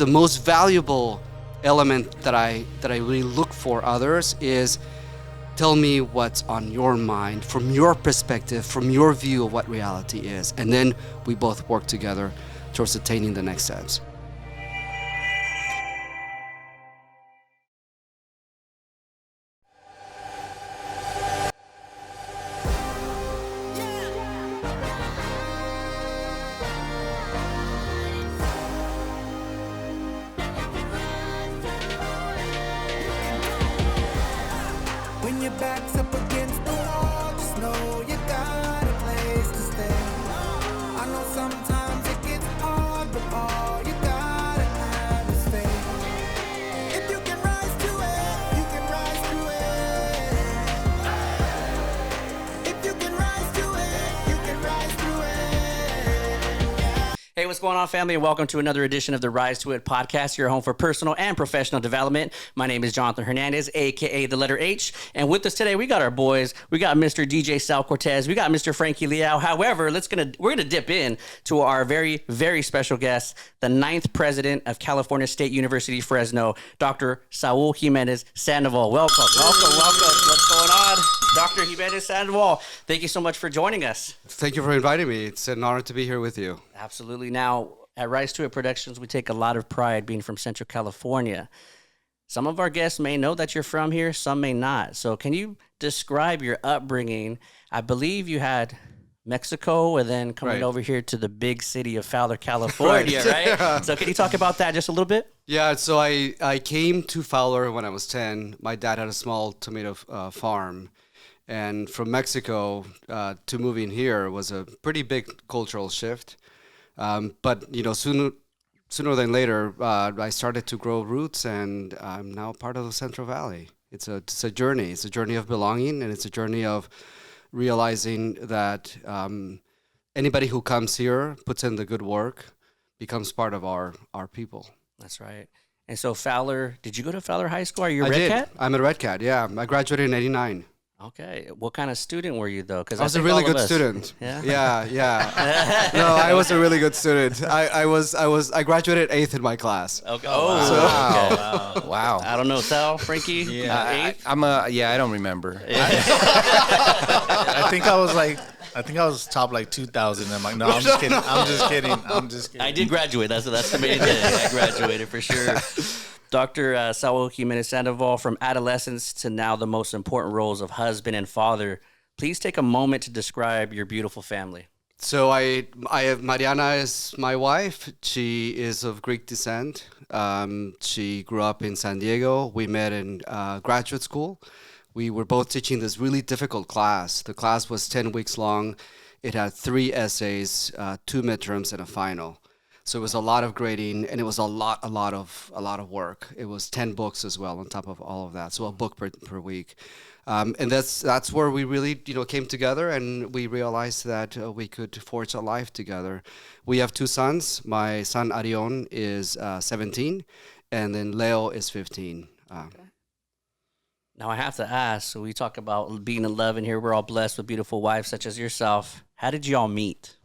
the most valuable element that I really look for others is tell me what's on your mind, from your perspective, from your view of what reality is. And then we both work together towards attaining the next steps. When your back's up against the wall, just know you got a place to stay. I know sometimes it gets hard, but all you gotta have is faith. If you can rise to it, you can rise to it. If you can rise to it, you can rise to it. Hey, what's going on, family, and welcome to another edition of the Rise to It podcast, your home for personal and professional development. My name is Jonathan Hernandez, a.k.a. the letter H, and with us today, we got our boys. We got Mr. DJ Sal Cortez. We got Mr. Frankie Liao. However, we're gonna dip in to our very, very special guest, the 9th president of California State University, Fresno, Dr. Saúl Jiménez-Sandoval. Welcome. What's going on? Dr. Jiménez-Sandoval, thank you so much for joining us. Thank you for inviting me. It's an honor to be here with you. Absolutely. Now, at Rise to It Productions, we take a lot of pride being from Central California. Some of our guests may know that you're from here, some may not. So can you describe your upbringing? I believe you had Mexico and then coming over here to the big city of Fowler, California, right? Yeah. So can you talk about that just a little bit? Yeah, so I came to Fowler when I was 10. My dad had a small tomato farm. And from Mexico to moving here was a pretty big cultural shift. But, you know, sooner than later, I started to grow roots, and I'm now part of the Central Valley. It's a journey. It's a journey of belonging, and it's a journey of realizing that anybody who comes here, puts in the good work, becomes part of our people. That's right. And so Fowler, did you go to Fowler High School? Are you a I Red did. Cat? I'm a Red Cat, yeah. I graduated in 89. Okay. What kind of student were you, though? 'Cause I was a think really all of good us- student. Yeah? Yeah. No, I was a really good student. I graduated 8th in my class. Okay. Wow. I don't know, Sal, Frankie? Yeah, eighth? I don't remember. I think I was top like 2,000. I'm like, no, I'm just kidding. I did graduate. That's the main thing. I graduated for sure. Dr. Saúl Jiménez-Sandoval, from adolescence to now the most important roles of husband and father. Please take a moment to describe your beautiful family. So I have Mariana is my wife. She is of Greek descent. She grew up in San Diego. We met in graduate school. We were both teaching this really difficult class. The class was 10 weeks long. It had 3 essays, 2 midterms, and a final. So it was a lot of grading, and it was a lot of work. It was 10 books as well on top of all of that. So a book per week. And that's where we really, came together, and we realized that we could forge a life together. We have 2 sons. My son Arion is 17, and then Leo is 15. Now, I have to ask, so we talk about being in love, and here we're all blessed with beautiful wives such as yourself. How did you all meet?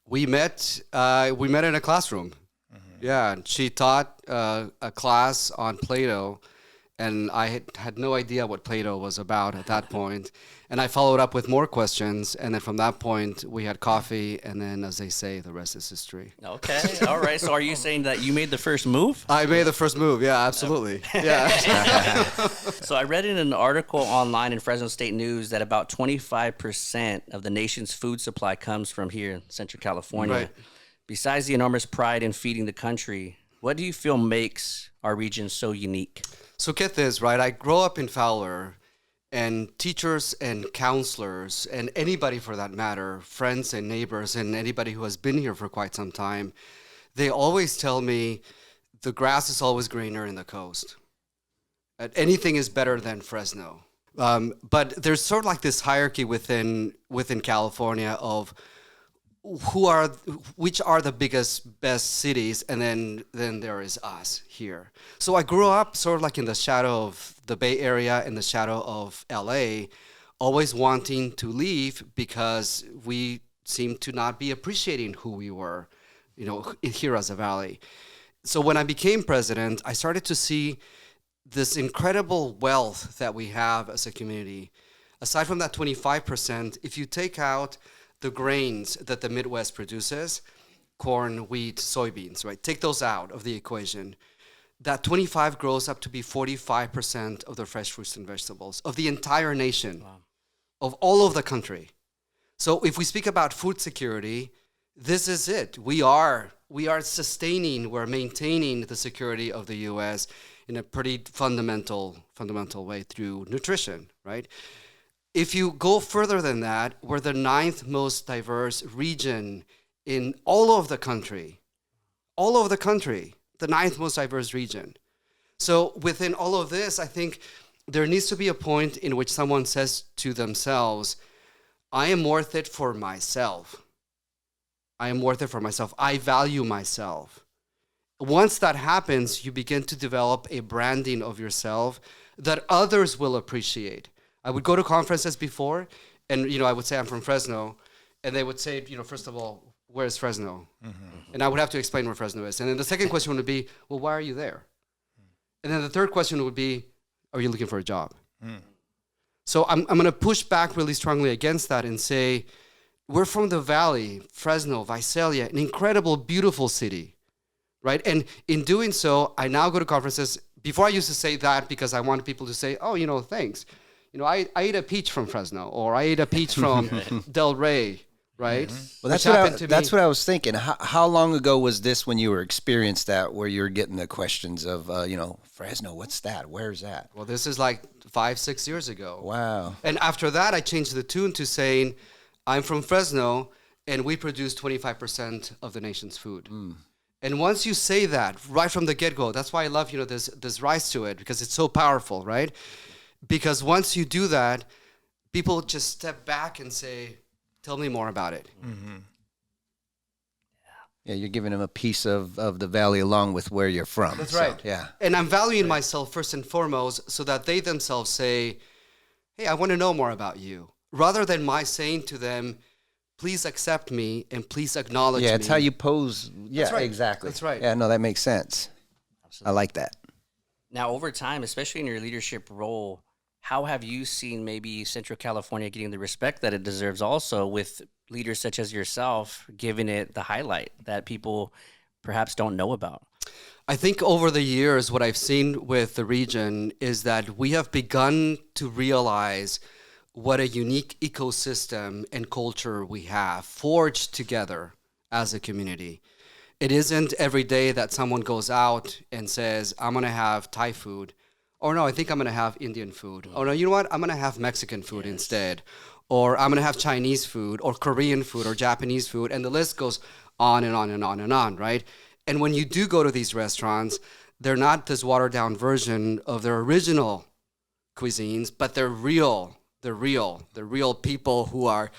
We met in a classroom. Mm-hmm. Yeah, she taught a class on Plato, and I had no idea what Plato was about at that point. And I followed up with more questions, and then from that point, we had coffee, and then, as they say, the rest is history. Okay, all right. So are you saying that you made the first move? I made the first move, yeah, absolutely. Yeah. So I read in an article online in Fresno State News that about 25% of the nation's food supply comes from here in Central California. Right. Besides the enormous pride in feeding the country, what do you feel makes our region so unique? So get this, right? I grew up in Fowler, and teachers and counselors, and anybody for that matter, friends and neighbors, and anybody who has been here for quite some time, they always tell me the grass is always greener in the coast. Anything is better than Fresno. But there's sort of like this hierarchy within California of which are the best cities, and then there is us here. So I grew up sort of like in the shadow of the Bay Area, in the shadow of LA, always wanting to leave because we seemed to not be appreciating who we were, here as a valley. So when I became president, I started to see this incredible wealth that we have as a community. Aside from that 25%, if you take out the grains that the Midwest produces, corn, wheat, soybeans, right? Take those out of the equation. That 25 grows up to be 45% of the fresh fruits and vegetables of the entire nation, of all of the country. So if we speak about food security, this is it. We are sustaining, we're maintaining the security of the U.S. in a pretty fundamental way through nutrition, right? If you go further than that, we're the 9th most diverse region in all of the country. All over the country, the 9th most diverse region. So within all of this, I think there needs to be a point in which someone says to themselves, I am worth it for myself. I am worth it for myself. I value myself. Once that happens, you begin to develop a branding of yourself that others will appreciate. I would go to conferences before, and I would say I'm from Fresno, and they would say, first of all, where's Fresno? Mm-hmm. And I would have to explain where Fresno is. And then the second question would be, well, why are you there? And then the third question would be, are you looking for a job? Mm. So I'm going to push back really strongly against that and say, we're from the Valley, Fresno, Visalia, an incredible, beautiful city, right? And in doing so, I now go to conferences. Before I used to say that because I wanted people to say, oh, thanks. I ate a peach from Fresno, or I ate a peach from Del Rey, right? Mm-hmm. Well, that's what I was thinking. How long ago was this when you were experienced that, where you're getting the questions of, Fresno, what's that? Where's that? Well, this is like 5-6 years ago. Wow. And after that, I changed the tune to saying, I'm from Fresno, and we produce 25% of the nation's food. Mm. And once you say that right from the get-go, that's why I love, this rise to it, because it's so powerful, right? Because once you do that, people just step back and say, tell me more about it. Mm-hmm. Yeah, you're giving them a piece of the valley along with where you're from. That's right. Yeah. And I'm valuing myself first and foremost so that they themselves say, hey, I want to know more about you. Rather than my saying to them, please accept me and please acknowledge me. Yeah, it's how you pose. Yeah, that's right. Exactly. That's right. Yeah, no, that makes sense. Absolutely. I like that. Now, over time, especially in your leadership role, how have you seen maybe Central California getting the respect that it deserves also with leaders such as yourself giving it the highlight that people perhaps don't know about? I think over the years, what I've seen with the region is that we have begun to realize what a unique ecosystem and culture we have forged together as a community. It isn't every day that someone goes out and says, I'm going to have Thai food. Or no, I think I'm going to have Indian food. Oh no, you know what? I'm going to have Mexican food instead. Or I'm going to have Chinese food or Korean food or Japanese food. And the list goes on and on and on and on, right? And when you do go to these restaurants, they're not this watered down version of their original cuisines, but they're real. They're real people who are,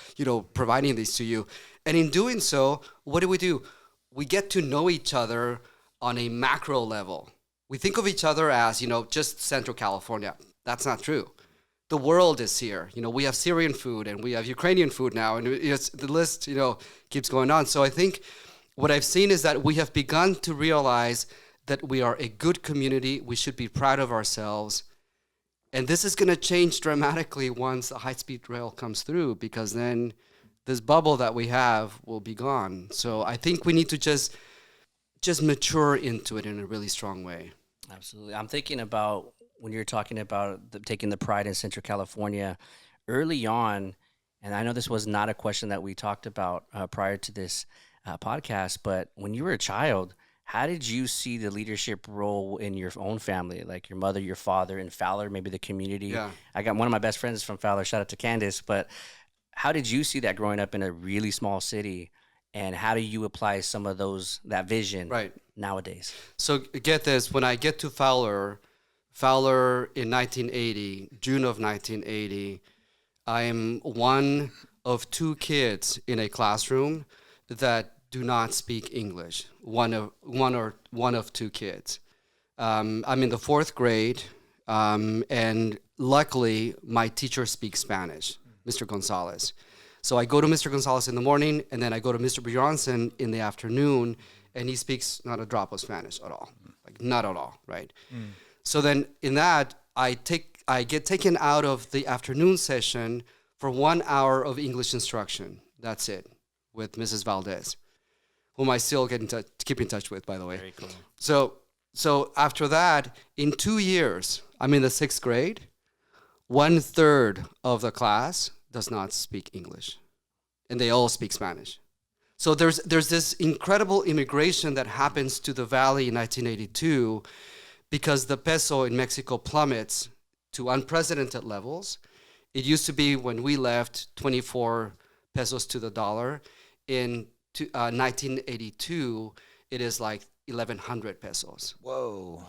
providing these to you. And in doing so, what do? We get to know each other on a macro level. We think of each other as, just Central California. That's not true. The world is here. We have Syrian food and we have Ukrainian food now, and the list, keeps going on. So I think what I've seen is that we have begun to realize that we are a good community. We should be proud of ourselves. And this is going to change dramatically once the high-speed rail comes through, because then this bubble that we have will be gone. So I think we need to just mature into it in a really strong way. Absolutely. I'm thinking about when you're talking about taking the pride in Central California early on, and I know this was not a question that we talked about prior to this podcast, but when you were a child, how did you see the leadership role in your own family, like your mother, your father, and Fowler, maybe the community? Yeah. I got one of my best friends from Fowler. Shout out to Candace. But how did you see that growing up in a really small city? And how do you apply some of that vision nowadays? So get this, when I get to Fowler in 1980, June of 1980, I am one of 2 kids in a classroom that do not speak English. One of 2 kids. I'm in the 4th grade, and luckily my teacher speaks Spanish, Mr. Gonzalez. So I go to Mr. Gonzalez in the morning, and then I go to Mr. Bjornson in the afternoon, and he speaks not a drop of Spanish at all, like not at all, right? So then in that, I get taken out of the afternoon session for 1 hour of English instruction. That's it, with Mrs. Valdez, whom I still keep in touch with, by the way. Very cool. So after that, in 2 years, I'm in the 6th grade. 1/3 of the class does not speak English, and they all speak Spanish. So there's this incredible immigration that happens to the Valley in 1982 because the peso in Mexico plummets to unprecedented levels. It used to be, when we left, 24 pesos to the dollar. In 1982, it is like 1,100 pesos. Whoa.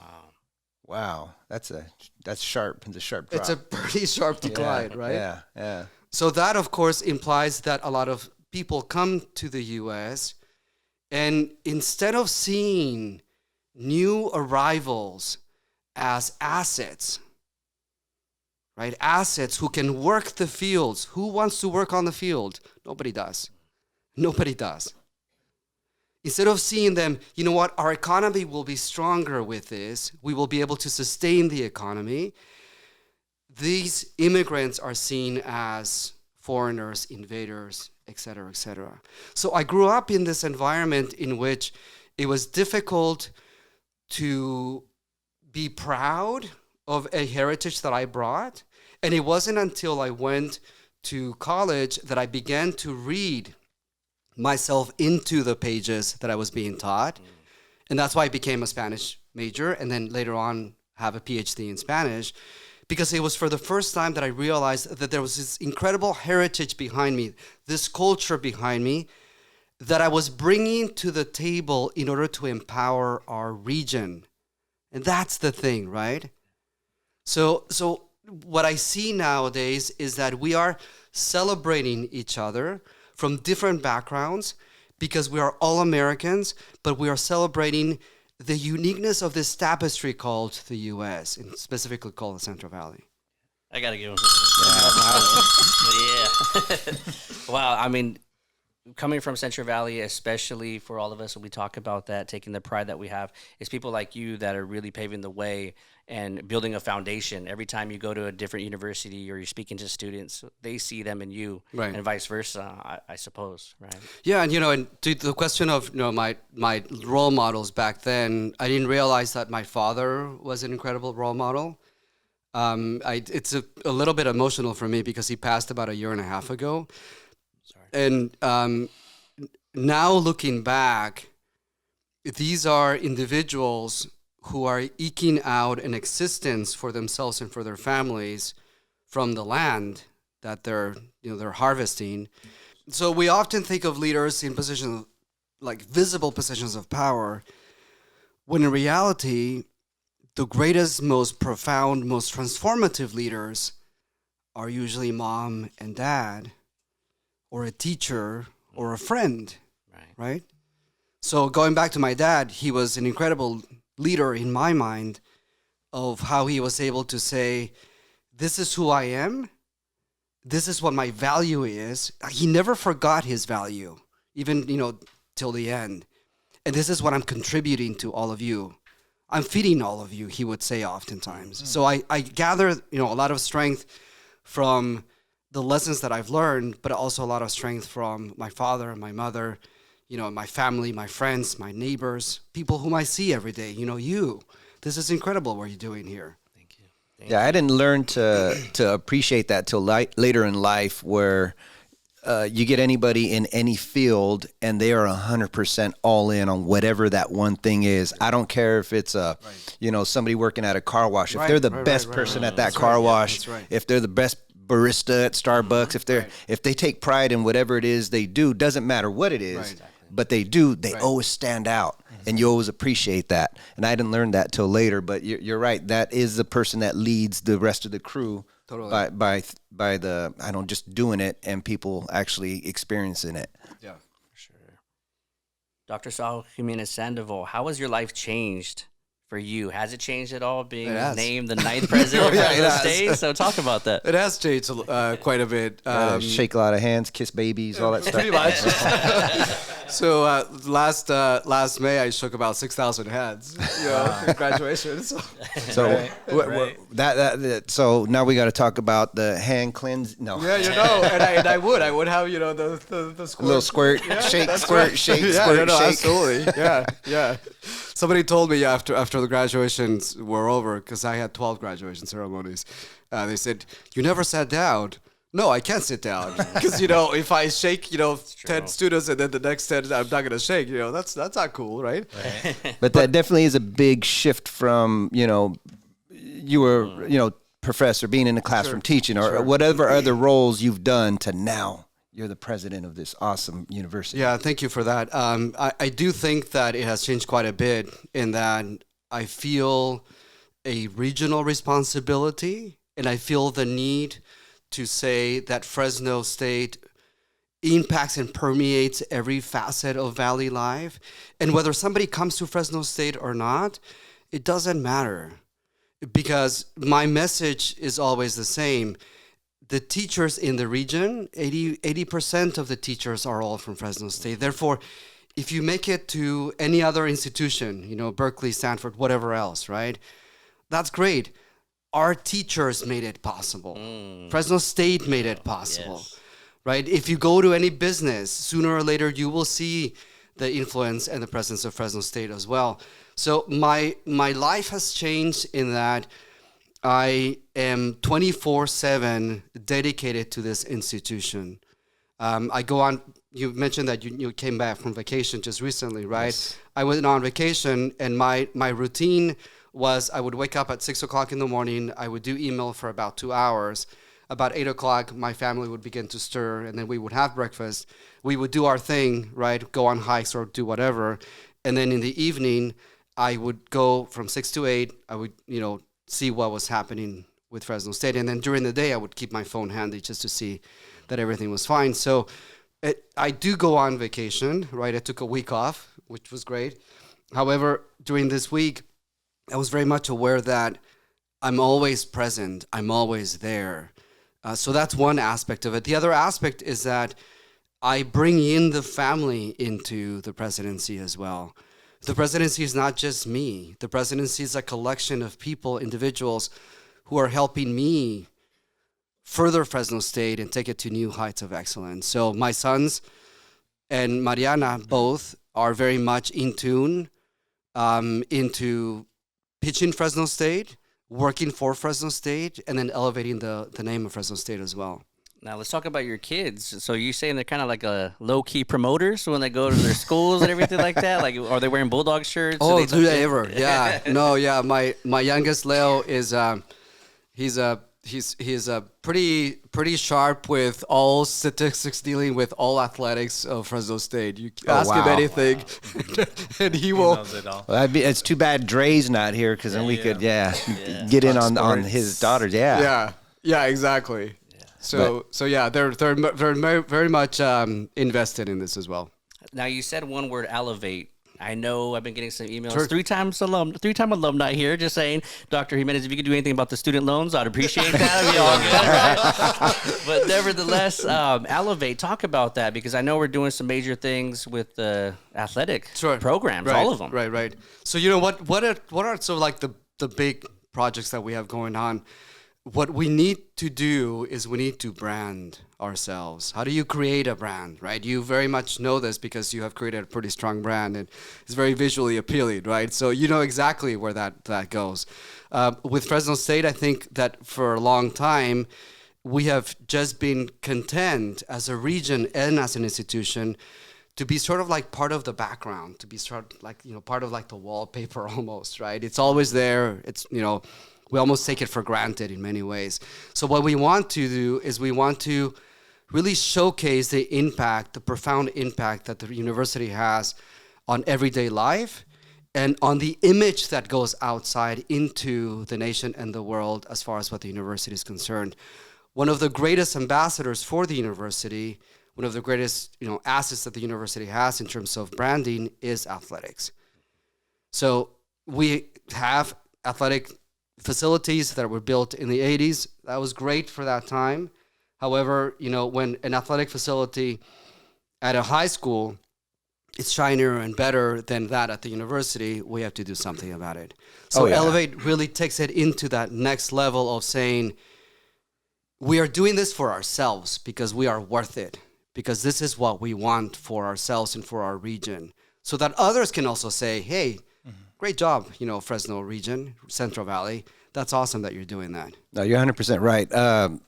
Wow. That's sharp. It's a sharp drop. It's a pretty sharp decline, right? Yeah, yeah. So that, of course, implies that a lot of people come to the U.S. and instead of seeing new arrivals as assets, right? Assets who can work the fields. Who wants to work on the field? Nobody does. Nobody does. Instead of seeing them, you know what, our economy will be stronger with this. We will be able to sustain the economy. These immigrants are seen as foreigners, invaders, et cetera, et cetera. So I grew up in this environment in which it was difficult to be proud of a heritage that I brought. And it wasn't until I went to college that I began to read myself into the pages that I was being taught. And that's why I became a Spanish major and then later on have a PhD in Spanish, because it was for the first time that I realized that there was this incredible heritage behind me, this culture behind me that I was bringing to the table in order to empower our region. And that's the thing, right? So what I see nowadays is that we are celebrating each other from different backgrounds because we are all Americans, but we are celebrating the uniqueness of this tapestry called the U.S., and specifically called the Central Valley. I gotta give him. Yeah. Wow. I mean, coming from Central Valley, especially for all of us, when we talk about that, taking the pride that we have, is people like you that are really paving the way and building a foundation. Every time you go to a different university or you're speaking to students, they see them in you, right, and vice versa, I suppose, right? Yeah, and and to the question of my role models back then, I didn't realize that my father was an incredible role model. It's a little bit emotional for me because he passed about 1.5 years ago. Sorry. And now looking back, these are individuals who are eking out an existence for themselves and for their families from the land that they're harvesting. So we often think of leaders in positions like visible positions of power, when in reality, the greatest, most profound, most transformative leaders are usually mom and dad, or a teacher, or a friend, right? So going back to my dad, he was an incredible leader in my mind of how he was able to say, this is who I am, this is what my value is. He never forgot his value, even, till the end. And this is what I'm contributing to all of you. I'm feeding all of you, he would say oftentimes. Mm. So I gather, a lot of strength from the lessons that I've learned, but also a lot of strength from my father and my mother, my family, my friends, my neighbors, people whom I see every day. This is incredible what you're doing here. Thank you. I didn't learn to appreciate that till later in life, where you get anybody in any field and they are 100% all in on whatever that one thing is. I don't care if it's somebody working at a car wash. If they're the best person at that car wash, if they're the best barista at Starbucks, if they take pride in whatever it is they do, doesn't matter what it is. Right. But they always stand out, and you always appreciate that. And I didn't learn that till later, but you're right. That is the person that leads the rest of the crew. Totally. By the just doing it and people actually experiencing it. Yeah, for sure. Dr. Saúl Jiménez-Sandoval, how has your life changed for you? Has it changed at all, being named the 9th president of the state? So talk about that. It has changed quite a bit. Shake a lot of hands, kiss babies, all that stuff. Pretty much. last May I shook about 6,000 heads, at graduation. So So so now we got to talk about the hand cleanse. No, yeah, and I would have the squirt. little squirt, shake, squirt, right. shake, Yeah, squirt, shake. absolutely. Yeah. Somebody told me after the graduations were over, because I had 12 graduation ceremonies. They said, "You never sat down." No, I can't sit down because if I shake 10 students and then the next 10 I'm not gonna shake. That's not cool, right? But that definitely is a big shift from you were professor, being in the classroom, teaching, or whatever other roles you've done, to now you're the president of this awesome university. Yeah, thank you for that. I do think that it has changed quite a bit in that I feel a regional responsibility, and I feel the need to say that Fresno State impacts and permeates every facet of Valley life. And whether somebody comes to Fresno State or not, it doesn't matter, because my message is always the same. The teachers in the region, 80% of the teachers are all from Fresno State. Therefore, if you make it to any other institution, Berkeley, Stanford, whatever else, right? That's great. Our teachers made it possible. Fresno State made it possible, right? If you go to any business, sooner or later, you will see the influence and the presence of Fresno State as well. So my life has changed in that I am 24/7 dedicated to this institution. I go on, you mentioned that you came back from vacation just recently, right? Yes. I went on vacation, and my routine was I would wake up at 6 o'clock in the morning. I would do email for about 2 hours. About 8 o'clock, my family would begin to stir, and then we would have breakfast. We would do our thing, right? Go on hikes or do whatever. And then in the evening, I would go from 6 to 8. I would, see what was happening with Fresno State. And then during the day, I would keep my phone handy just to see that everything was fine. So I do go on vacation, right? I took a week off, which was great. However, during this week, I was very much aware that I'm always present. I'm always there. So that's one aspect of it. The other aspect is that I bring in the family into the presidency as well. The presidency is not just me. The presidency is a collection of people, individuals, who are helping me further Fresno State and take it to new heights of excellence. So my sons and Mariana both are very much in tune into pitching Fresno State, working for Fresno State, and then elevating the name of Fresno State as well. Now let's talk about your kids. So you're saying they're kind of like a low-key promoters when they go to their schools and everything like that? Like, are they wearing Bulldog shirts? Oh, do they ever? Yeah. No, yeah. My youngest Leo is he's pretty sharp with all statistics dealing with all athletics of Fresno State. You ask him anything, and he will. knows it all. Well, it's too bad Dre's not here, because then we could get in on his daughters. Yeah, exactly. So yeah, they're very much invested in this as well. Now you said one word, elevate. I know I've been getting some emails. Sure. Three-time alumni here, just saying, Dr. Jimenez, if you could do anything about the student loans, I'd appreciate that. It'd be all good, right? But nevertheless, elevate. Talk about that, because I know we're doing some major things with the athletic programs, all of them. Right. So what are sort of like the big projects that we have going on? What we need to do is we need to brand ourselves. How do you create a brand, right? You very much know this because you have created a pretty strong brand, and it's very visually appealing, right? So you know exactly where that goes. With Fresno State, I think that for a long time, we have just been content as a region and as an institution to be sort of like part of the background, to be sort of like, part of like the wallpaper almost, right? It's always there. It's, we almost take it for granted in many ways. So what we want to do is we want to really showcase the impact, the profound impact that the university has on everyday life and on the image that goes outside into the nation and the world as far as what the university is concerned. One of the greatest ambassadors for the university, one of the greatest assets that the university has in terms of branding is athletics. So we have athletic facilities that were built in the 80s. That was great for that time. However, when an athletic facility at a high school it's shinier and better than that at the university, we have to do something about it. So Oh, yeah. Elevate really takes it into that next level of saying, we are doing this for ourselves because we are worth it, because this is what we want for ourselves and for our region, so that others can also say, hey, great job, Fresno region, Central Valley. That's awesome that you're doing that. No, you're 100% right.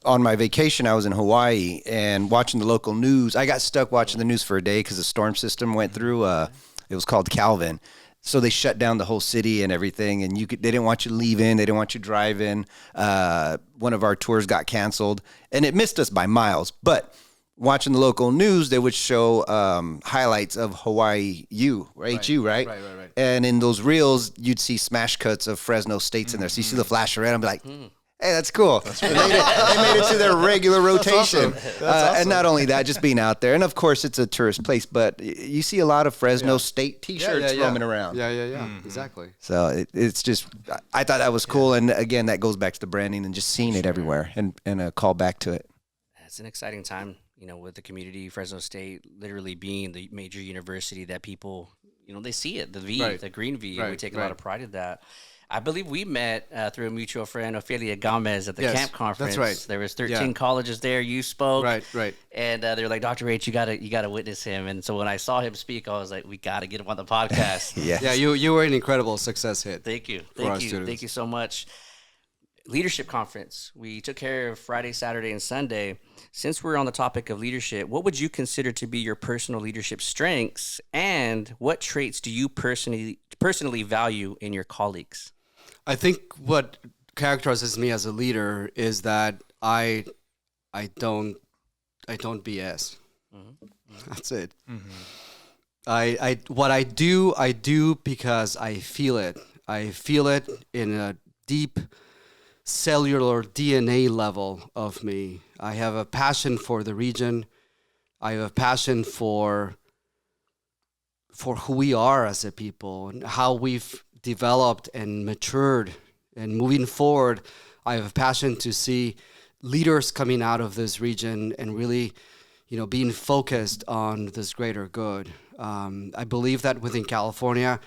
On my vacation, I was in Hawaii and watching the local news. I got stuck watching the news for a day because the storm system went through. It was called Calvin. So they shut down the whole city and everything, and they didn't want you to leave in. They didn't want you to drive in. One of our tours got canceled, and it missed us by miles. But watching the local news, they would show highlights of Hawaii U, or HU, right? Right. And in those reels, you'd see smash cuts of Fresno States in there. So you see the flash red, and be like, hey, that's cool. They made it to their regular rotation. And not only that, just being out there. And, of course, it's a tourist place, but you see a lot of Fresno State T-shirts roaming around. Yeah. Exactly. So it's just, I thought that was cool. And, again, that goes back to the branding and just seeing it everywhere and a call back to it. It's an exciting time, with the community, Fresno State literally being the major university that people, they see it, the V, the green V, and we take a lot of pride in that. I believe we met through a mutual friend, Ophelia Gomez, at the camp conference. That's right. There was 13 colleges there. You spoke. Right. And they're like, Dr. H, you gotta witness him. And so when I saw him speak, I was like, we got to get him on the podcast. Yeah, you were an incredible success hit. Thank you. Thank you So much. Leadership conference. We took care of Friday, Saturday, and Sunday. Since we're on the topic of leadership, what would you consider to be your personal leadership strengths, and what traits do you personally value in your colleagues? I think what characterizes me as a leader is that I don't BS. That's it. What I do because I feel it. I feel it in a deep cellular DNA level of me. I have a passion for the region. I have a passion for who we are as a people and how we've developed and matured. And moving forward, I have a passion to see leaders coming out of this region and really, being focused on this greater good. I believe that within California,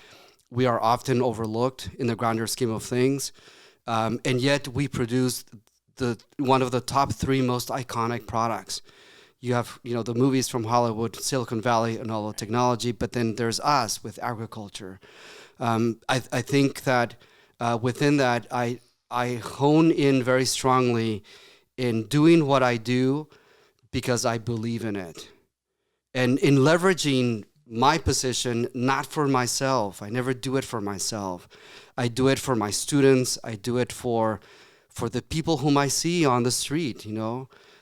we are often overlooked in the grander scheme of things. And yet we produce one of the top 3 most iconic products. You have, the movies from Hollywood, Silicon Valley, and all the technology, but then there's us with agriculture. I think that within that, I hone in very strongly in doing what I do because I believe in it. And in leveraging my position, not for myself. I never do it for myself. I do it for my students. I do it for the people whom I see on the street,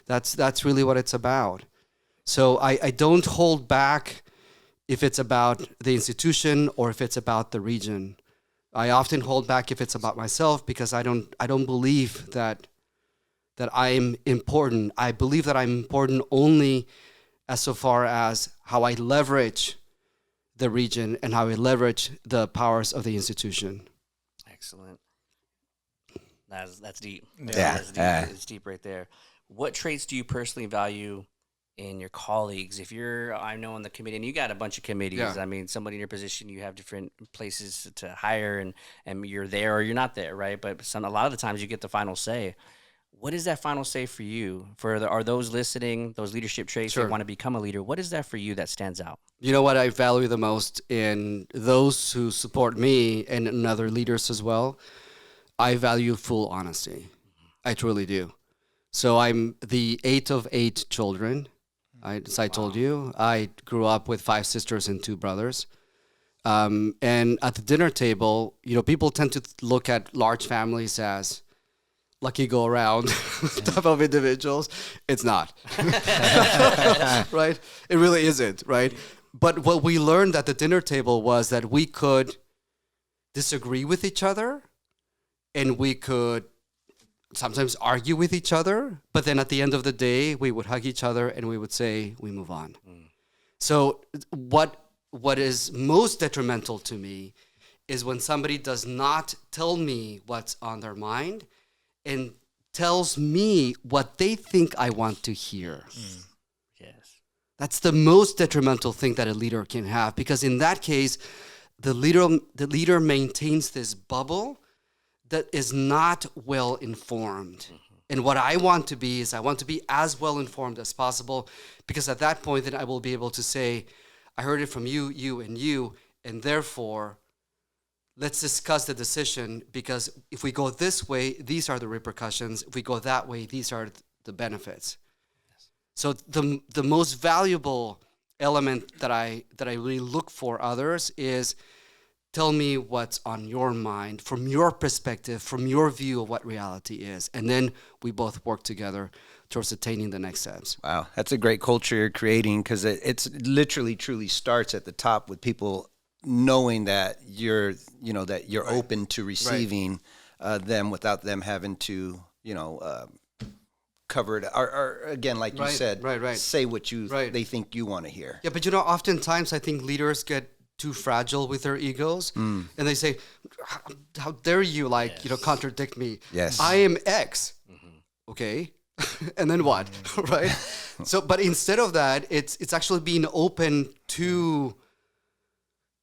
That's really what it's about. So I don't hold back if it's about the institution or if it's about the region. I often hold back if it's about myself because I don't believe that I'm important. I believe that I'm important only as so far as how I leverage the region and how I leverage the powers of the institution. Excellent. That's deep. Yeah. That's deep. It's deep right there. What traits do you personally value in your colleagues? If I know on the committee, and you got a bunch of committees. Yeah. I mean, somebody in your position, you have different places to hire, and you're there or you're not there, right? But a lot of the times you get the final say. What is that final say for you? Are those listening, those leadership traits that want to become a leader? What is that for you that stands out? You know what I value the most in those who support me and in other leaders as well? I value full honesty. I truly do. So I'm the 8th of 8 children. As I told you, I grew up with 5 sisters and 2 brothers. And at the dinner table, people tend to look at large families as lucky go around type of individuals. It's not. Right? It really isn't, right? But what we learned at the dinner table was that we could disagree with each other and we could sometimes argue with each other, but then at the end of the day, we would hug each other and we would say, we move on. So what is most detrimental to me is when somebody does not tell me what's on their mind and tells me what they think I want to hear. Yes. That's the most detrimental thing that a leader can have, because in that case, the leader maintains this bubble that is not well informed. And what I want to be is I want to be as well informed as possible, because at that point then I will be able to say, I heard it from you, and therefore let's discuss the decision, because if we go this way, these are the repercussions. If we go that way, these are the benefits. So the most valuable element that I really look for others is, tell me what's on your mind, from your perspective, from your view of what reality is. And then we both work together towards attaining the next steps. Wow, that's a great culture you're creating, because it's literally truly starts at the top with people knowing that you're open to receiving them without them having to, cover it, or again, like you said, say what they think you want to hear. Yeah, but oftentimes I think leaders get too fragile with their egos, and they say, how dare you contradict me? Yes. I am X. Okay. And then what? Right? So, but instead of that, it's actually being open to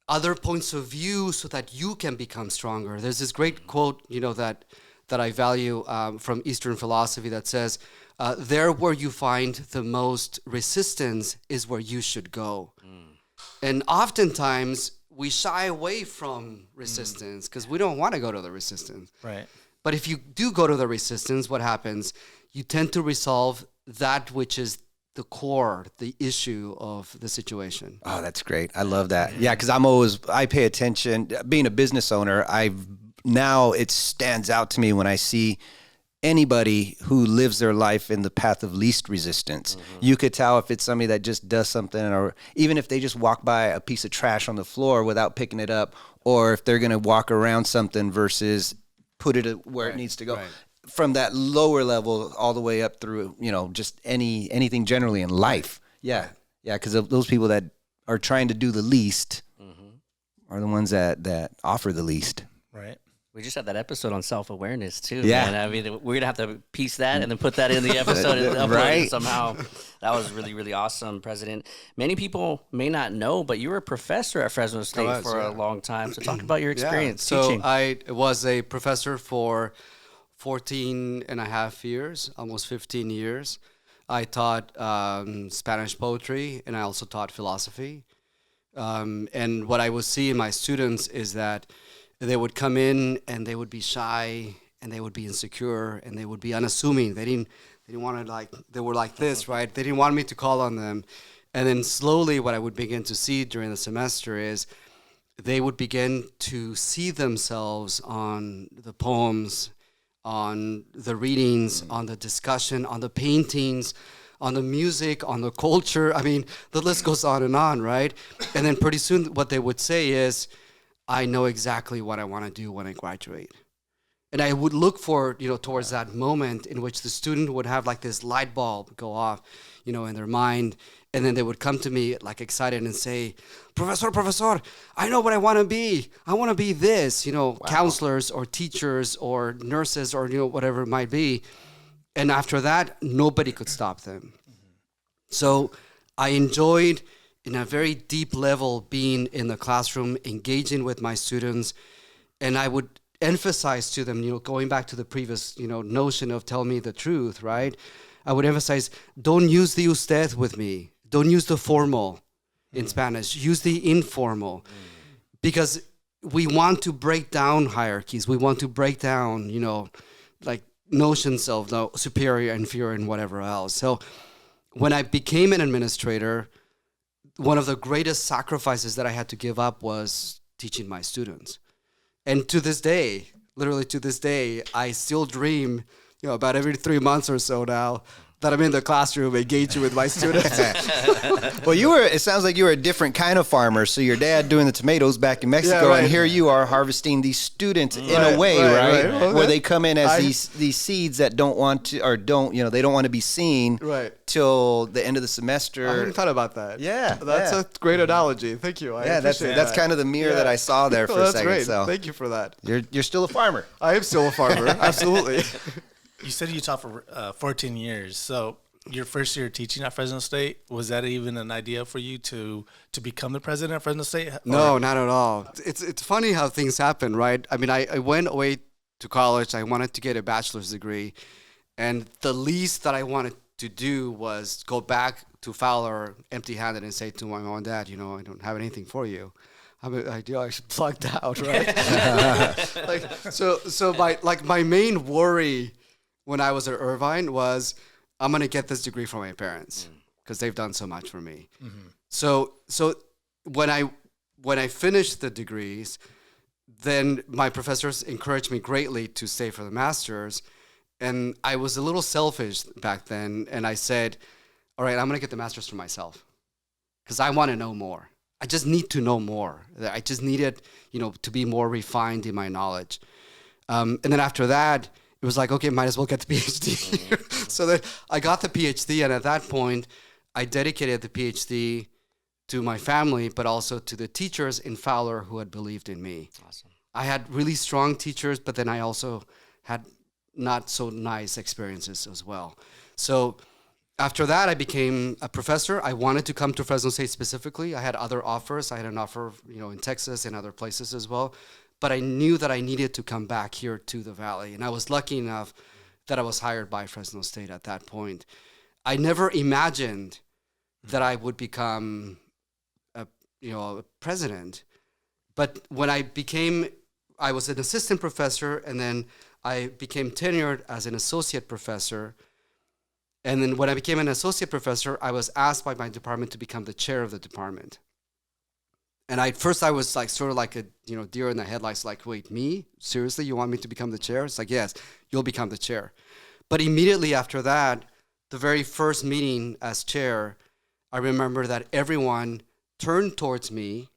other points of view so that you can become stronger. There's this great quote, that I value from Eastern philosophy that says, there where you find the most resistance is where you should go. And oftentimes we shy away from resistance because we don't want to go to the resistance. Right. But if you do go to the resistance, what happens? You tend to resolve that which is the core, the issue of the situation. Oh, that's great. I love that. Yeah, because I pay attention. Being a business owner, now it stands out to me when I see anybody who lives their life in the path of least resistance. You could tell if it's somebody that just does something, or even if they just walk by a piece of trash on the floor without picking it up, or if they're going to walk around something versus put it where it needs to go. Right. From that lower level all the way up through, just anything generally in life. Yeah. Yeah, because those people that are trying to do the least are the ones that offer the least. Right. We just had that episode on self-awareness too. Yeah. Man. I mean, we're gonna have to piece that and then put that in the episode and upload it somehow. That was really, really awesome, President. Many people may not know, but you were a professor at Fresno State for a long time. So talk about your experience teaching. So I was a professor for 14 and a half years, almost 15 years. I taught Spanish poetry, and I also taught philosophy. And what I would see in my students is that they would come in and they would be shy and they would be insecure and they would be unassuming. They didn't want to they were like this, right? They didn't want me to call on them. And then slowly what I would begin to see during the semester is they would begin to see themselves on the poems, on the readings, on the discussion, on the paintings, on the music, on the culture. I mean, the list goes on, right? And then pretty soon what they would say is, I know exactly what I want to do when I graduate. And I would look for, towards that moment in which the student would have this light bulb go off, in their mind. And then they would come to me excited and say, Professor, I know what I want to be. I want to be this, counselors or teachers or nurses or, whatever it might be. And after that, nobody could stop them. So I enjoyed, in a very deep level, being in the classroom, engaging with my students. And I would emphasize to them, going back to the previous, notion of tell me the truth, right? I would emphasize, don't use the usted with me. Don't use the formal in Spanish. Use the informal. Because we want to break down hierarchies. We want to break down, notions of superior, inferior, and whatever else. So when I became an administrator, one of the greatest sacrifices that I had to give up was teaching my students. And to this day, literally to this day, I still dream, about every 3 months or so now, that I'm in the classroom engaging with my students. Well, it sounds like you were a different kind of farmer. So your dad doing the tomatoes back in Mexico, and here you are harvesting these students in a way, right? Okay. Where they come in as these seeds that don't want to, or don't, they don't want to be seen till the end of the semester. I hadn't thought about that. Yeah. That's a great analogy. Thank you. That's kind of the mirror that I saw there for a second. Great. So thank you for that. You're still a farmer. I am still a farmer. Absolutely. You said you taught for 14 years. So your first year teaching at Fresno State, was that even an idea for you to become the president of Fresno State? No, not at all. It's funny how things happen, right? I mean, I went away to college. I wanted to get a bachelor's degree, and the least that I wanted to do was go back to Fowler empty-handed and say to my mom and dad, I don't have anything for you. I should plugged out, right? So my main worry when I was at Irvine was I'm gonna get this degree from my parents because they've done so much for me. Mm-hmm. So when I finished the degrees, then my professors encouraged me greatly to stay for the master's, and I was a little selfish back then, and I said, all right, I'm gonna get the master's for myself because I want to know more. I just need to know more. I just needed, to be more refined in my knowledge. And then after that, it was like, okay, might as well get the PhD. So then I got the PhD, and at that point, I dedicated the PhD to my family, but also to the teachers in Fowler who had believed in me. Awesome. I had really strong teachers, but then I also had not so nice experiences as well. So after that, I became a professor. I wanted to come to Fresno State specifically. I had other offers. I had an offer, in Texas and other places as well. But I knew that I needed to come back here to the Valley. And I was lucky enough that I was hired by Fresno State at that point. I never imagined that I would become a president. But when I was an assistant professor, and then I became tenured as an associate professor. And then when I became an associate professor, I was asked by my department to become the chair of the department. And at first I was like sort of like a deer in the headlights, like, wait, me? Seriously, you want me to become the chair? It's like, yes, you'll become the chair. But immediately after that, the very first meeting as chair, I remember that everyone turned towards me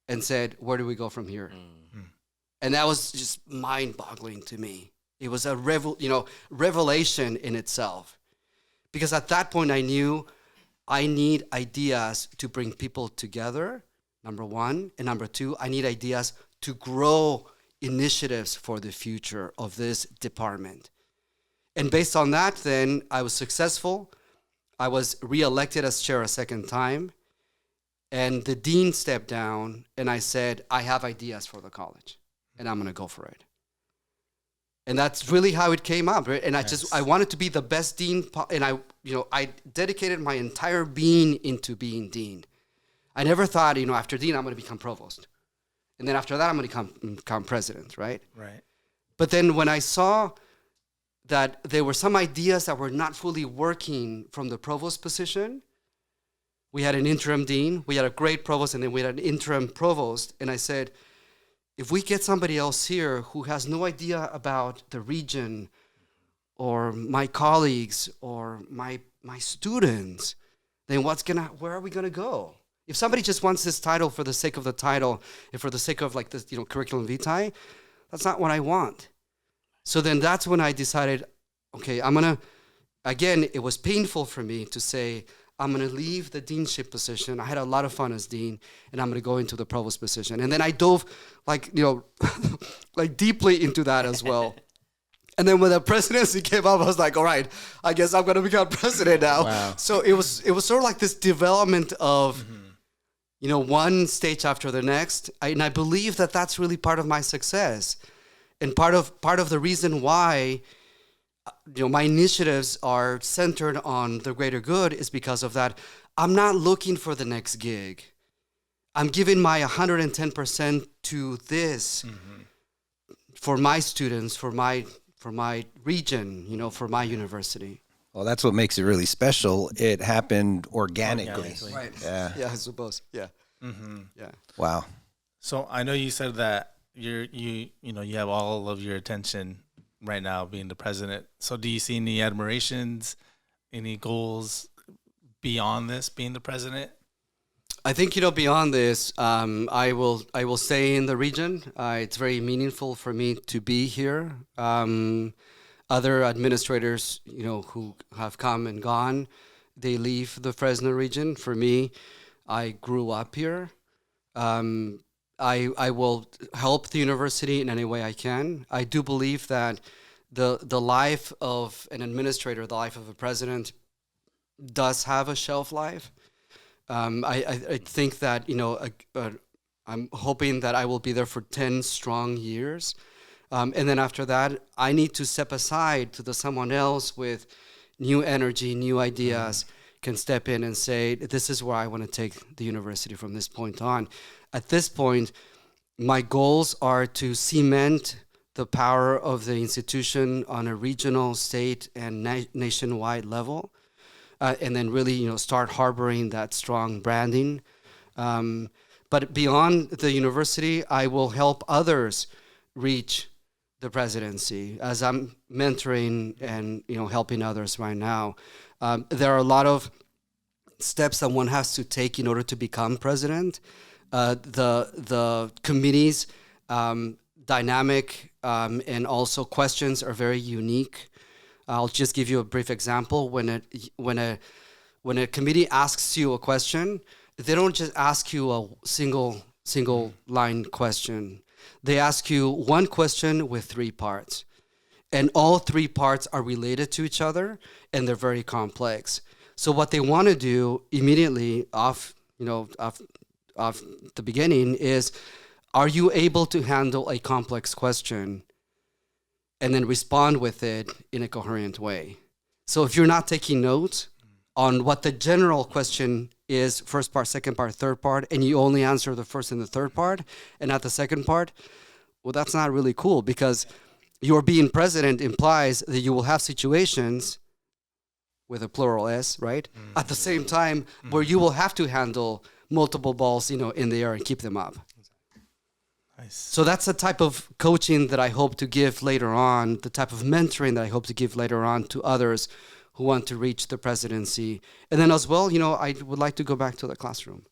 and said, where do we go from here? Mm-hmm. And that was just mind-boggling to me. It was a revelation in itself. Because at that point, I knew I need ideas to bring people together, number one. And number two, I need ideas to grow initiatives for the future of this department. And based on that, then, I was successful. I was reelected as chair a second time. And the dean stepped down, and I said, I have ideas for the college, and I'm going to go for it. And that's really how it came up, right? And I wanted to be the best dean, and I dedicated my entire being into being dean. I never thought, after dean, I'm going to become provost. And then after that, I'm going to become president, right? Right. But then when I saw that there were some ideas that were not fully working from the provost position, we had an interim dean, we had a great provost, and then we had an interim provost. And I said, if we get somebody else here who has no idea about the region or my colleagues or my students, then where are we gonna go? If somebody just wants this title for the sake of the title and for the sake of like this, curriculum vitae, that's not what I want. So then that's when I decided, okay, again, it was painful for me to say, I'm going to leave the deanship position. I had a lot of fun as dean, and I'm going to go into the provost position. And then I dove like deeply into that as well. And then when the presidency came up, I was like, all right, I guess I'm going to become president now. Wow. So it was sort of like this development of, one stage after the next. And I believe that that's really part of my success. And part of the reason why my initiatives are centered on the greater good is because of that. I'm not looking for the next gig. I'm giving my 110% to this for my students, for my region, for my university. Well, that's what makes it really special. It happened organically. Right. Yeah. Yeah, I suppose. Yeah. Mm-hmm. Yeah. Wow. So I know you said that you have all of your attention right now being the president. So do you see any admirations, any goals beyond this being the president? I think, beyond this, I will stay in the region. It's very meaningful for me to be here. Other administrators, who have come and gone, they leave the Fresno region. For me, I grew up here. I will help the university in any way I can. I do believe that the life of an administrator, the life of a president, does have a shelf life. I think that, I'm hoping that I will be there for 10 strong years. And then after that, I need to step aside to someone else with new energy, new ideas, can step in and say, this is where I want to take the university from this point on. At this point, my goals are to cement the power of the institution on a regional, state, and nationwide level, and then really, start harboring that strong branding. But beyond the university, I will help others reach the presidency as I'm mentoring and helping others right now. There are a lot of steps that one has to take in order to become president. The committee's dynamic and also questions are very unique. I'll just give you a brief example. When a committee asks you a question, they don't just ask you a single line question. They ask you one question with 3 parts, and all 3 parts are related to each other, and they're very complex. So what they want to do immediately off the beginning is, are you able to handle a complex question and then respond with it in a coherent way? So if you're not taking notes on what the general question is, first part, second part, third part, and you only answer the first and the third part and not the second part, well, that's not really cool, because your being president implies that you will have situations with a plural S, right? At the same time, where you will have to handle multiple balls, in the air and keep them up. Nice. So that's the type of coaching that I hope to give later on, the type of mentoring that I hope to give later on to others who want to reach the presidency. And then as well, I would like to go back to the classroom.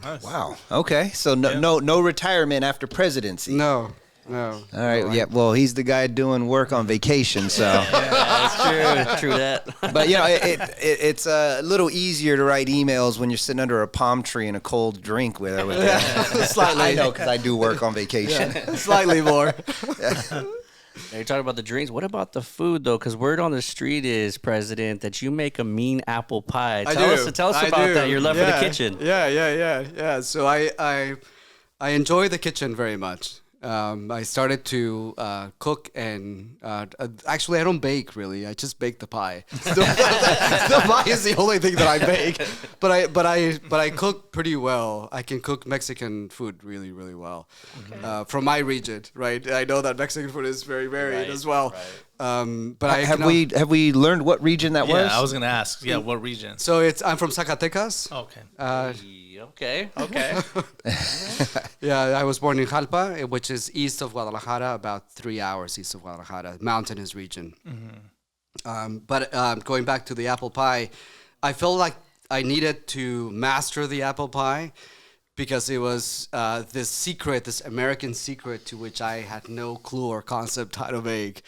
Nice. Wow. Okay. So no retirement after presidency. No. All right. Yeah. Well, he's the guy doing work on vacation. So. That's true. True that. But it's a little easier to write emails when you're sitting under a palm tree and a cold drink with them. Slightly. I know, because I do work on vacation. Slightly more. Now, you're talking about the drinks. What about the food, though? Because word on the street is, President, that you make a mean apple pie. Tell us about that. Your love for the kitchen. Yeah. So I enjoy the kitchen very much. I started to cook, and actually I don't bake really. I just bake the pie. The pie is the only thing that I bake. But I cook pretty well. I can cook Mexican food really, really well. Okay. From my region, right? I know that Mexican food is very varied as well. Right. But have we learned what region that was? Yeah, I was gonna ask. Yeah, what region? So I'm from Zacatecas. Okay. Yeah, I was born in Jalpa, which is east of Guadalajara, about 3 hours east of Guadalajara, mountainous region. But going back to the apple pie, I felt like I needed to master the apple pie, because it was this American secret to which I had no clue or concept how to make.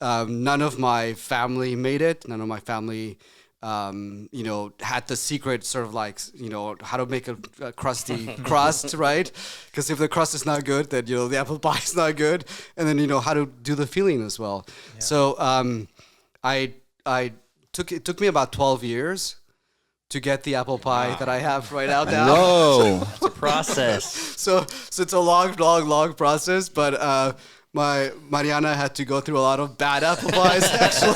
None of my family made it. None of my family had the secret sort of like, how to make a crusty crust, right? Because if the crust is not good, then, the apple pie is not good. And then, how to do the filling as well. Yeah. So it took me about 12 years to get the apple pie that I have right now. Whoa. It's a process. So it's a long process, but my Mariana had to go through a lot of bad apple pies, actually.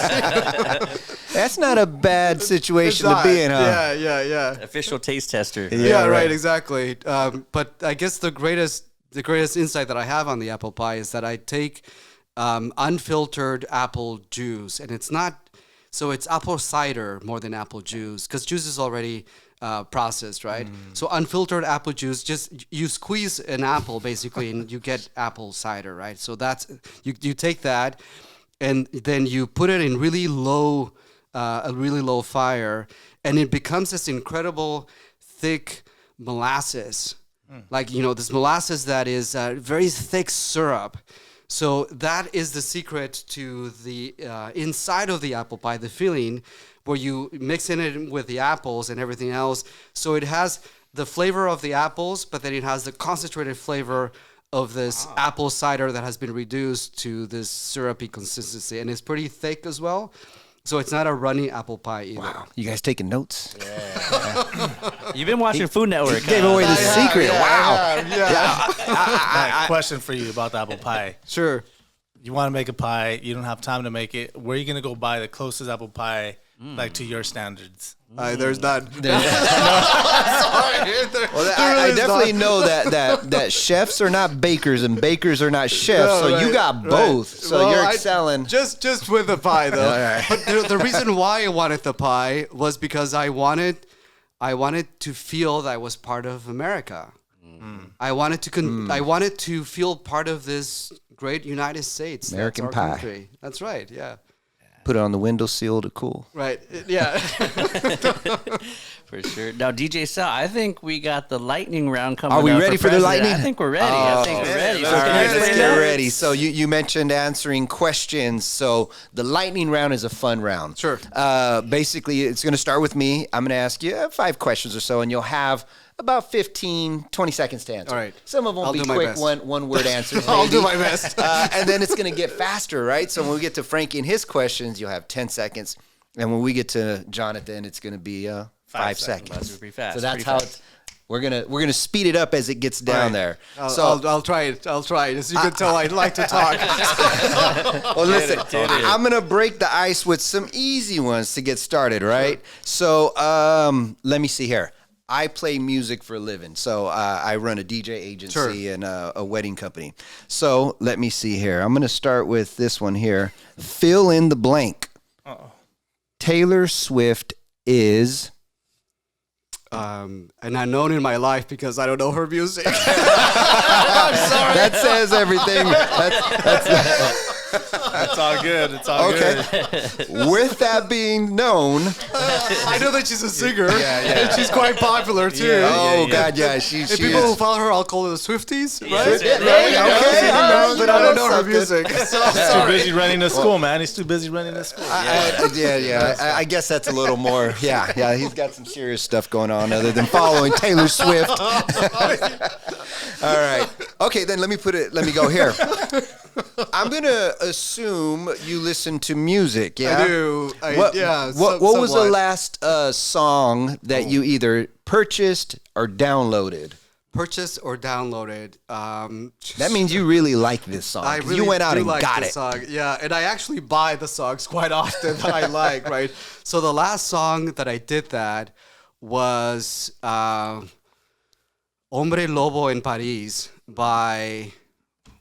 That's not a bad situation to be in, huh? Yeah. Official taste tester. Yeah, right, exactly. But I guess the greatest insight that I have on the apple pie is that I take unfiltered apple juice, and it's apple cider more than apple juice, because juice is already processed, right? So unfiltered apple juice, just you squeeze an apple basically and you get apple cider, right? So that's you take that, and then you put it in a really low fire, and it becomes this incredible thick molasses, like this molasses that is very thick syrup. So that is the secret to the inside of the apple pie, the filling, where you mix in it with the apples and everything else. So it has the flavor of the apples, but then it has the concentrated flavor of this apple cider that has been reduced to this syrupy consistency. And it's pretty thick as well. So it's not a runny apple pie either. Wow. You guys taking notes? You've been watching Food Network. Gave away the secret. Wow. Question for you about the apple pie. Sure. You want to make a pie, you don't have time to make it. Where are you going to go buy the closest apple pie, like to your standards? There's none. I definitely know that chefs are not bakers and bakers are not chefs. So you got both. So Well, you're excelling. Just with the pie though. right. But the reason why I wanted the pie was because I wanted to feel that I was part of America. I wanted to feel part of this great United States. American That's our pie. country. That's right. Yeah. Put it on the windowsill to cool. Right. Yeah. For sure. Now, DJ Sal, I think we got the lightning round coming up. Are we ready for the president. lightning? I think we're ready. I think we're ready. So All can you right, let's explain get that? ready. So you mentioned answering questions. So the lightning round is a fun round. Sure. Basically, it's going to start with me. I'm going to ask you 5 questions or so, and you'll have about 15, 20 seconds to answer. All right. Some of them will I'll be do my quick best. one word answers. I'll do maybe. my best. And then it's going to get faster, right? So when we get to Frankie and his questions, you'll have 10 seconds. And when we get to Jonathan, it's going to be 5 seconds. That's pretty fast. So that's pretty how fast. we're gonna speed it up as it gets down there. I'll try it. I'll try it. As you can tell, I like to talk. Well, listen, I'm going to break the ice with some easy ones to get started, right? Sure. So let me see here. I play music for a living. So I run a DJ agency and a wedding company. So let me see here. I'm going to start with this one here. Fill in the blank. Taylor Swift is... And I'm known in my life because I don't know her music. That says everything. It's all good. It's all good. With that being known... I know that she's a singer. And she's quite popular too. God, yeah. She And people who follow her, I'll call her the Swifties, right? Okay, all right. But I don't know her music. He's too busy running the school, man. He's too busy running the school. I guess that's a little more. Yeah. He's got some serious stuff going on other than following Taylor Swift. All right. Okay, then let me go here. I'm gonna assume you listen to music. Yeah, I do. What was the last song that you either purchased or downloaded? Purchased or downloaded? That means you really like this song. I 'cause really you went out do and like got the it. song. Yeah, and I actually buy the songs quite often that I like, right? So the last song that I did that was Hombre Lobo en Paris by,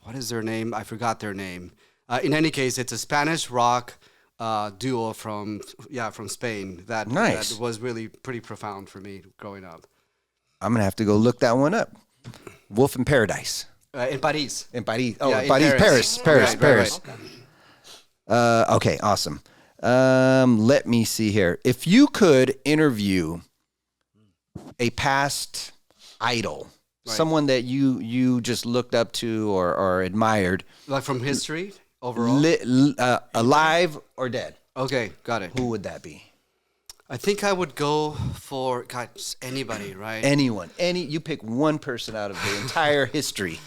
what is their name? I forgot their name. In any case, it's a Spanish rock duo from Spain that was really pretty profound for me growing up. I'm gonna have to go look that one up. Wolf in Paradise. In Paris. In Paris. Oh, Yeah, in Paris. Paris. Paris. Right. Okay, awesome. Let me see here. If you could interview a past idol, someone that you just looked up to or admired, Like from history overall? alive or dead, Okay, got it. who would that be? I think I would go for just anybody, right? Anyone. You pick one person out of the entire history.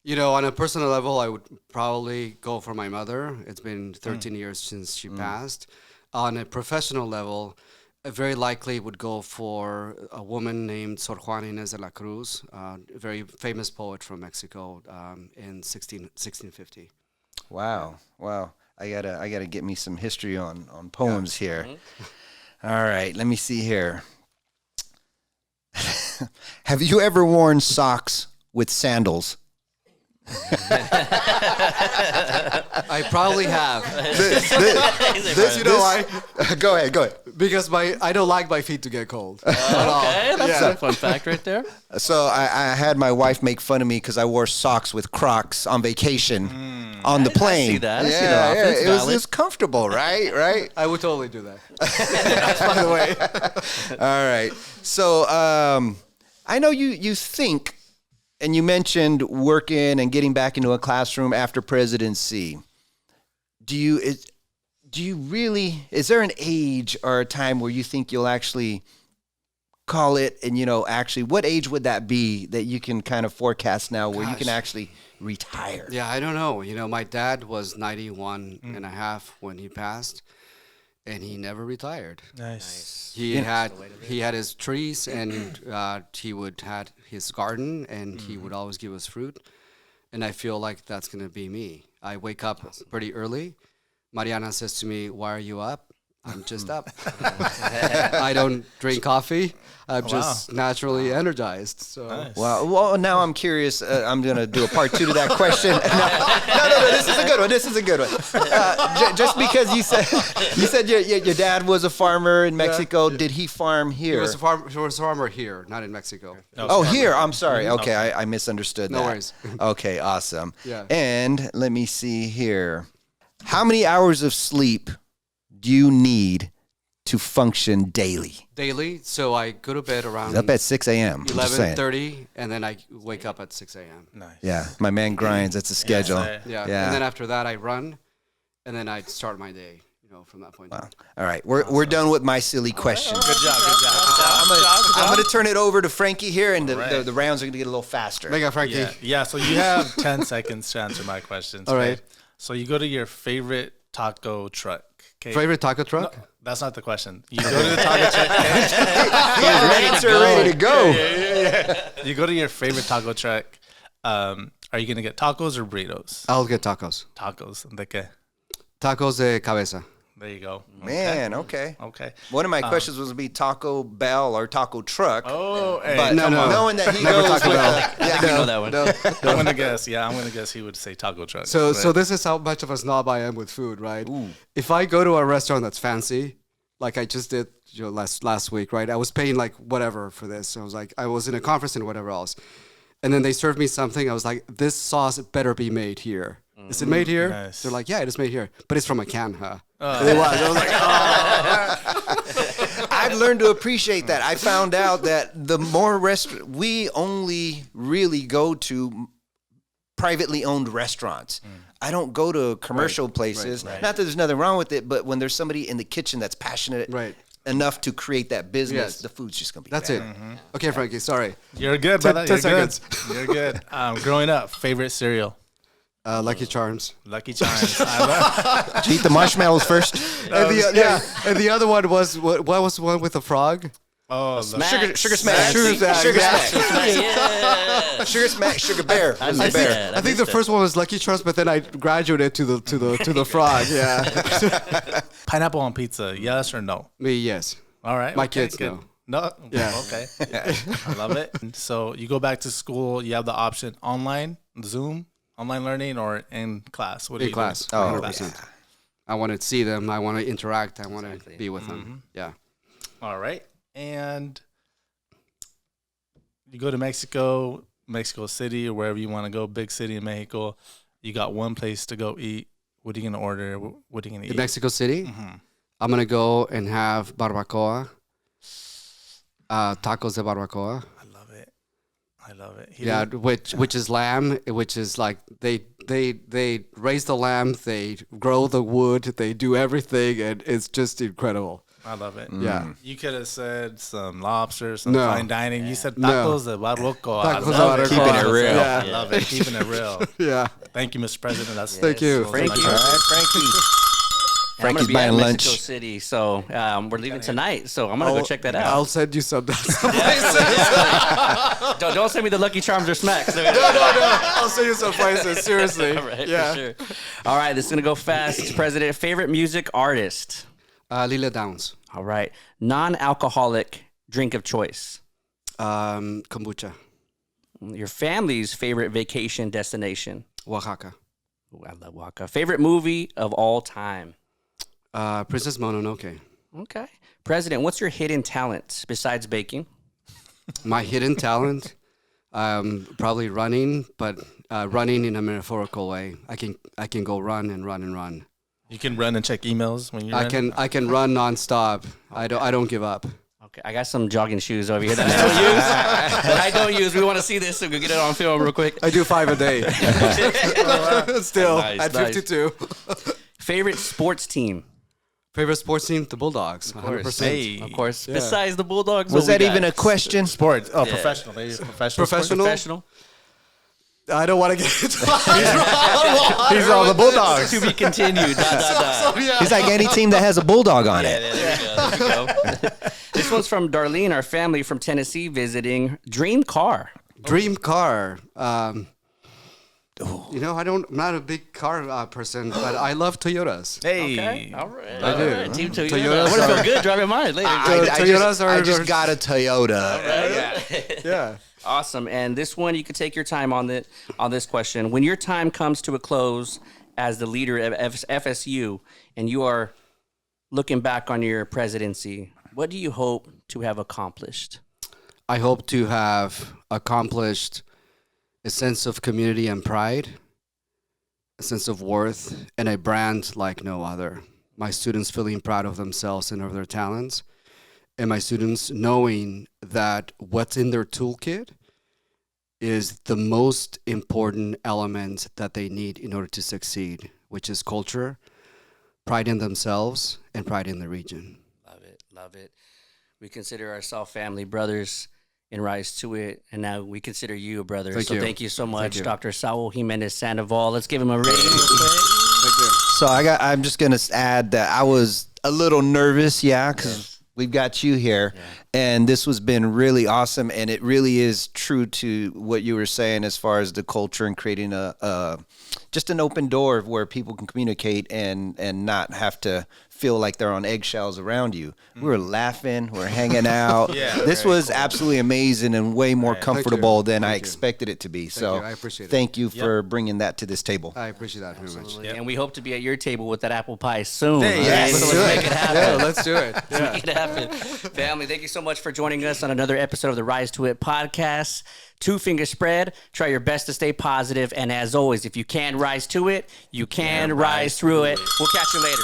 You know, on a personal level, I would probably go for my mother. It's been 13 years since she passed. On a professional level, I very likely would go for a woman named Sor Juana Inés de la Cruz, a very famous poet from Mexico in 1650. Wow. I gotta get me some history on poems here. All right, let me see here. Have you ever worn socks with sandals? I probably have. This, you know, go ahead. Because I don't like my feet to get cold. Okay, that's a fun fact right there. So I had my wife make fun of me because I wore socks with Crocs on vacation on the plane. I see that. I see Yeah, that often. It's it valid. was comfortable, right? I would totally do that. By the way. All right. So I know you think, and you mentioned working and getting back into a classroom after presidency. Is there an age or a time where you think you'll actually call it, and actually what age would that be that you can kind of forecast now where you can actually retire? Yeah, I don't know. My dad was 91 and a half when he passed. and he never retired. Nice. He had his trees, and he would had his garden, and he would always give us fruit. And I feel like that's gonna be me. I wake up pretty early. Mariana says to me, "Why are you up?" I'm just up. I don't drink coffee. I'm just naturally energized. So Nice. Well, now I'm curious. I'm going to do a part 2 to that question. No. This is a good one. This is a good one. Just because you said your dad was a farmer in Mexico, did he farm here? he was a farmer here, not in Mexico. Oh, here. I'm sorry. Okay, I misunderstood that. No worries. Okay, awesome. Yeah. And let me see here. How many hours of sleep do you need to function daily? Daily, so I go to bed around Up at 6 a.m. I'm just saying. 11:30, and then I wake up at 6 a.m. Nice. Yeah, my man grinds. That's a schedule. sir. Yeah. Yeah. And then after that, I run, and then I start my day. From that point on. All right, we're done with my silly questions. Good job. Good job. I'm gonna turn it over to Frankie here, and the rounds are gonna get a little faster. Mega Frankie. Yeah. So you have 10 seconds to answer my questions. All right. So you go to your favorite taco truck. Okay. Favorite taco truck? No, that's not the question. You go to the taco truck. Ready to go. You go to your favorite taco truck. Are you gonna get tacos or burritos? I'll get tacos. Tacos. ¿De qué? Tacos de cabeza. There you go. Man, okay. Okay. One of my questions was to be Taco Bell or Taco Truck. Oh, hey, but No. knowing that he Never goes Taco with Bell. I think we know that one. I'm gonna guess. Yeah, I'm gonna guess he would say taco truck. So But- this is how much of a snob I am with food, right? If I go to a restaurant that's fancy, like I just did last week, right? I was paying like whatever for this. I was in a conference and whatever else. And then they served me something. I was like, this sauce better be made here. Is it made here? Nice. They're like, yeah, it is made here. But it's from a can, huh? It was. I was like, I've learned to appreciate that. I found out that the more we only really go to privately owned restaurants. I don't go to commercial places. right. Not that there's nothing wrong with it, but when there's somebody in the kitchen that's passionate enough to create that business, Yes. the food's just gonna be That's better. it. Okay, Frankie, sorry. You're good, 10 brother. You're 10 good. seconds. You're good. Growing up, favorite cereal? Lucky Charms. Lucky Charms. Did you eat the marshmallows first? And the other one was, what was the one with the frog? Oh, Sugar Smash. Sugar Smash. Sugar Yeah. Smash. Yeah. Sugar Smash. Sugar Bear. I Was the missed bear. that. I think the first one was Lucky Charms, but then I graduated to the frog. Yeah. Pineapple on pizza, yes or no? Me, yes. All right. My okay, kids good. know. No. Yeah. Okay. I love it. So you go back to school. You have the option online, Zoom, online learning, or in class. What do In you class. do? 100%. I want to see them. I want to interact. I want to be with them. Yeah. All right. And you go to Mexico City, or wherever you want to go, big city in Mexico. You got one place to go eat. What are you going to order? What are you going to eat? In Mexico City, I'm going to go and have barbacoa, tacos de barbacoa. I love it. Yeah, which is lamb, which is like they raise the lamb, they grow the wood, they do everything, and it's just incredible. I love it. Yeah. You could have said some lobster, some No. fine dining. You said No. tacos de barbacoa. I Tacos de love it. barbacoa. Keeping it real. I Yeah. love it. Keeping it real. Yeah. Thank you, Mr. President. That's Thank you. Frankie. All right, Frankie. I'm gonna Frankie's be at buying Mexico lunch. City, so we're leaving tonight. So I'm gonna go check that out. I'll send you some. Don't send me the Lucky Charms or Smacks. No. I'll send you some places. Seriously. All right, Yeah. for sure. All right, this is gonna go fast. President, favorite music artist. Lila Downs. All right, non-alcoholic drink of choice. Kombucha. Your family's favorite vacation destination. Oaxaca. Ooh, I love Oaxaca. Favorite movie of all time. Princess Mononoke. Okay. President, what's your hidden talent besides baking? My hidden talent, probably running, but running in a metaphorical way. I can go run and run and run. You can run and check emails when you're I can run nonstop. I don't give up. Okay, I got some jogging shoes over here that I don't use. That I don't use. We want to see this, so we can get it on film real quick. I do 5 a day. Still Nice, at nice. 52. Favorite sports team. Favorite sports team? The Bulldogs. 100%. Hey. Of course. Yeah. Besides the Bulldogs. Was what we that even got? a question? Sports. Oh, professional. Maybe professional. Professional? Professional. I don't want to get into He's all the Bulldogs. To be continued. He's like any team that has a Bulldog on it. There we go. This one's from Darlene, our family from Tennessee visiting. Dream car. Dream car. You know, I'm not a big car person, but I love Toyotas. Hey. Okay. All right. I do. All right. Team Toyota. Toyotas What are- feel good driving mine later. I just got a Toyota. Yeah. Awesome. And this one, you can take your time on this question. When your time comes to a close as the leader of FSU and you are looking back on your presidency, what do you hope to have accomplished? I hope to have accomplished a sense of community and pride, a sense of worth, and a brand like no other. My students feeling proud of themselves and of their talents, and my students knowing that what's in their toolkit is the most important element that they need in order to succeed, which is culture, pride in themselves, and pride in the region. Love it. Love it. We consider ourselves family brothers and Rise to It, and now we consider you a brother. Thank you so much, you. Dr. Saúl Jiménez-Sandoval. Let's give him a rating. Thank you. So I'm just gonna add that I was a little nervous, because we've got you here, and this has been really awesome, and it really is true to what you were saying as far as the culture and creating just an open door where people can communicate and not have to feel like they're on eggshells around you. We're laughing, we're hanging out. This was absolutely amazing and way more comfortable than I expected it to be. So I appreciate it. thank you for bringing that to this table. I appreciate that very much. And we hope to be at your table with that apple pie soon. Hey, all yes. right? So let's make it happen. Yeah, let's do it. Yeah. Make it happen. Family, thank you so much for joining us on another episode of the Rise to It podcast. 2 finger spread. Try your best to stay positive. And as always, if you can rise to it, you can rise through it. We'll catch you later.